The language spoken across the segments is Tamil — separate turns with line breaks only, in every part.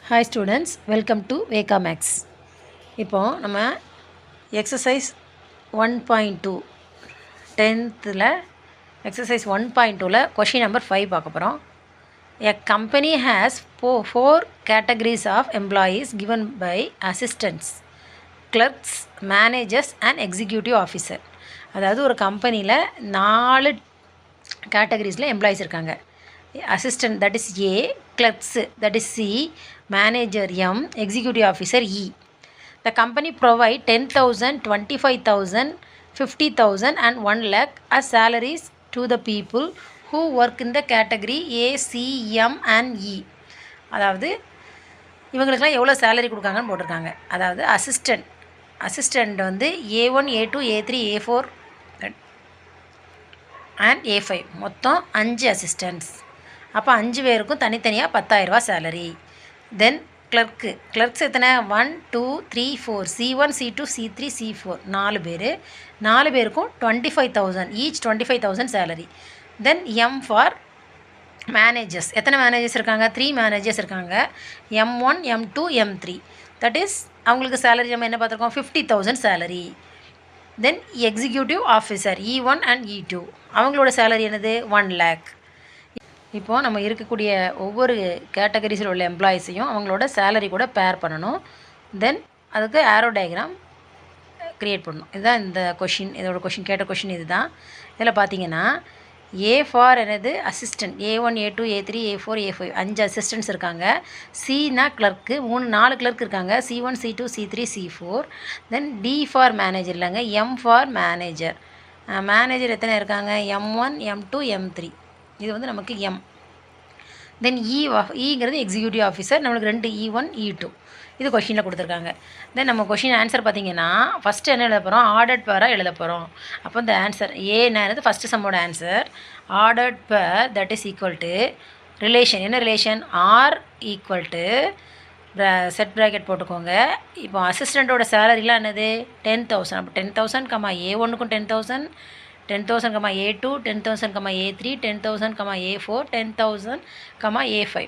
Hi students, welcome to Veka Max. இப்போ நம்ம exercise 1.2 10th exercise 1.2 question number 5 பார்க்க போகிறோம். A company has four categories of employees given by assistants, clerks, managers and executive officer. அதாவது ஒரு கம்பெனியில் 4 கேட்டகரிஸில் எம்ப்ளாயிஸ் இருக்காங்க. Assistant that is a, clerks that is C, manager M, executive officer E. The company provide 10,000, 25,000, 50,000 and 1 lakh as salaries to the people who work in the category A, C, M and E. அதாவது இவங்களுக்கெல்லாம் எவ்வளோ சேலரி கொடுக்காங்கன்னு போட்டிருக்காங்க. அதாவது அசிஸ்டண்ட் வந்து A1, A2, A3, A4 and A5 மொத்தம் 5 அசிஸ்டன்ட்ஸ். அப்போ 5 பேருக்கும் தனித்தனியாக 10,000 சேலரி. தென் கிளர்க்ஸ் எத்தனை 1, 2, 3, 4 C1, C2, C3, C4 4 பேருக்கும் 25,000 each 25,000 salary. Then M for managers எத்தனை மேனேஜர்ஸ் இருக்காங்க 3 மேனேஜர்ஸ் இருக்காங்க. M1, M2, M3 that is அவங்களுக்கு சேலரி நம்ம என்ன பார்த்துருக்கோம் 50,000 salary. Then executive officer E1 and E2 அவங்களோட சேலரி என்னது 1 lakh. இப்போது நம்ம இருக்கக்கூடிய ஒவ்வொரு கேட்டகரிஸில் உள்ள எம்ப்ளாயீஸையும் அவங்களோட சேலரி கூட பேர் பண்ணணும். தென் அதுக்கு ஆரோ டயக்ராம் க்ரியேட் பண்ணணும். இதுதான் இந்த கொஷின், இதோட கொஷின் கேட்ட கொஷின் இது தான். இதில் பார்த்தீங்கன்னா ஏ ஃபார் என்னது assistant A1, A2, A3, A4, A5 5 assistants இருக்காங்க. சினா கிளர்க்கு 4 கிளர்க் இருக்காங்க. C1, C2, C3, C4. Then D for manager இல்லைங்க, எம் ஃபார் மேனேஜர். மேனேஜர் எத்தனை இருக்காங்க M1, M2, M3 இது வந்து நமக்கு எம். தென் ஈங்கிறது எக்ஸிக்யூட்டிவ் ஆஃபீஸர், நம்மளுக்கு 2 E1, E2 இது கொஷினில் கொடுத்துருக்காங்க. தென் நம்ம கொஷின் ஆன்சர் பார்த்திங்கன்னா ஃபஸ்ட்டு என்ன எழுத போகிறோம் ஆர்டர்ட் பேராக எழுத போகிறோம். அப்போ இந்த ஆன்சர் என்னது ஃபஸ்ட்டு சம்மோட answer ordered pair that is equal to relation என்ன relation are equal to set bracket போட்டுக்கோங்க. இப்போ அசிஸ்டண்ட்டோட சேலரிலாம் என்னது 10,000. அப்போ 10,000 A1க்கும் 10,000, 10,000 A2, 10,000 A3, 10,000 A4, 10,000 A5.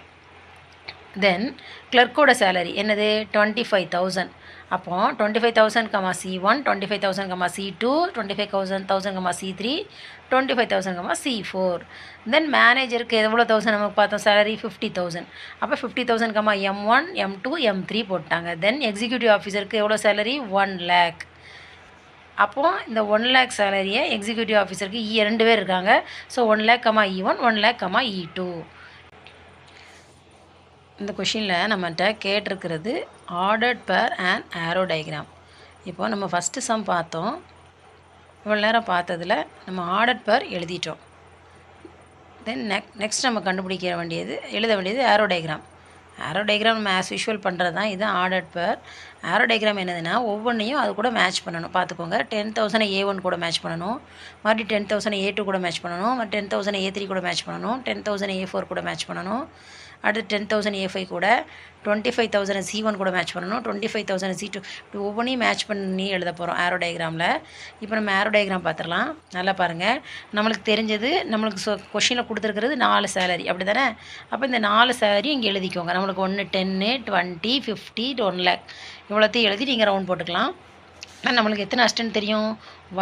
தென் கிளர்க்கோட சேலரி என்னது 25,000. அப்போ 25,000 C1, 25,000 C2, 25,000 C3, 25,000 C4. தென் மேனேஜருக்கு எவ்வளோ 1000 நமக்கு பார்த்தோம் சேலரி 50,000. அப்போ 50,000 M1, M2, M3 போட்டாங்க. தென் எக்ஸிக்யூட்டிவ் ஆஃபீஸருக்கு எவ்வளோ சேலரி 1 lakh. அப்போது இந்த 1 lakh சேலரியை எக்ஸிக்யூட்டிவ் ஆஃபீஸருக்கு 2 பேர் இருக்காங்க. So 1 lakh E1, 1 lakh E2. இந்த கொஷினில் நம்மகிட்ட கேட்டிருக்கிறது ஆர்டர்ட் பேர் அண்ட் ஆரோ டயக்ராம். இப்போது நம்ம ஃபஸ்ட்டு சம் பார்த்தோம். இவ்வளோ நேரம் பார்த்ததில் நம்ம ஆர்டர்ட் பேர் எழுதிட்டோம். தென் நெக்ஸ்ட் நம்ம எழுத வேண்டியது ஆரோ டயக்ராம். ஆரோ டயக்ராம் நம்ம ஆஸ் யூஷுவல் பண்ணுறது தான். இது ஆர்டர்ட் பேர். ஆரோ டயக்ராம் என்னதுன்னா ஒவ்வொன்றையும் அது கூட மேட்ச் பண்ணணும். பார்த்துக்கோங்க 10,000 A1 கூட மேட்ச் பண்ணணும், மறுபடியும் 10,000 A2 கூட மேட்ச் பண்ணணும், 10,000 A3 கூட மேட்ச் பண்ணணும், 10,000 A4 கூட மேட்ச் பண்ணணும், அடுத்து 10,000 A5 கூட, 25,000 C1 கூட மேட்ச் பண்ணணும், 25,000 C2 இப்படி ஒவ்வொன்றையும் மேட்ச் பண்ணி எழுத போகிறோம் ஆரோ டயக்ராமில். இப்போ நம்ம ஆரோ டயக்ராம் பார்த்துடலாம். நல்லா பாருங்கள், நம்மளுக்கு தெரிஞ்சது நம்மளுக்கு கொஷினில் கொடுத்துருக்கிறது 4 சேலரி அப்படி தானே. அப்போ இந்த 4 சேலரி இங்கே எழுதிக்கோங்க. நம்மளுக்கு 1, 10, 20, 50, 1 lakh இவ்வளோத்தையும் எழுதி நீங்கள் ரவுண்ட் போட்டுக்கலாம். நம்மளுக்கு எத்தனை அசிஸ்டன்ட் தெரியும்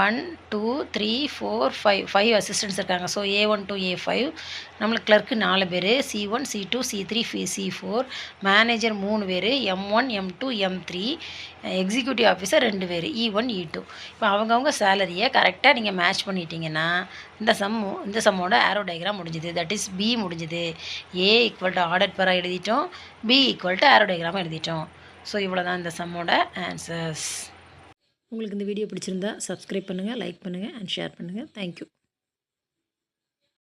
1, 2, 3, 4, 5 அசிஸ்டன்ட்ஸ் இருக்காங்க. ஸோ A1 to A5 நம்மளுக்கு கிளர்க்கு 4 பேர், C1, C2, C3, C4, manager 3 பேர், M1, M2, M3, executive officer 2 பேர், E1, E2. இப்போ அவங்கவுங்க சேலரியை கரெக்டாக நீங்கள் மேட்ச் பண்ணிட்டீங்கன்னா இந்த சம்மோட ஆரோ டயக்ராம் முடிஞ்சுது. தட் இஸ் B முடிஞ்சுது. A ஈக்குவல் டு ஆர்டர்ட் பேராக எழுதிட்டோம், B equal to arrow diagram எழுதிட்டோம். ஸோ இவ்வளோ தான் இந்த சம்மோட ஆன்சர்ஸ். உங்களுக்கு இந்த வீடியோ பிடிச்சிருந்தா சப்ஸ்கிரைப் பண்ணுங்கள், லைக் பண்ணுங்கள் அண்ட் ஷேர் பண்ணுங்கள். தேங்க்யூ.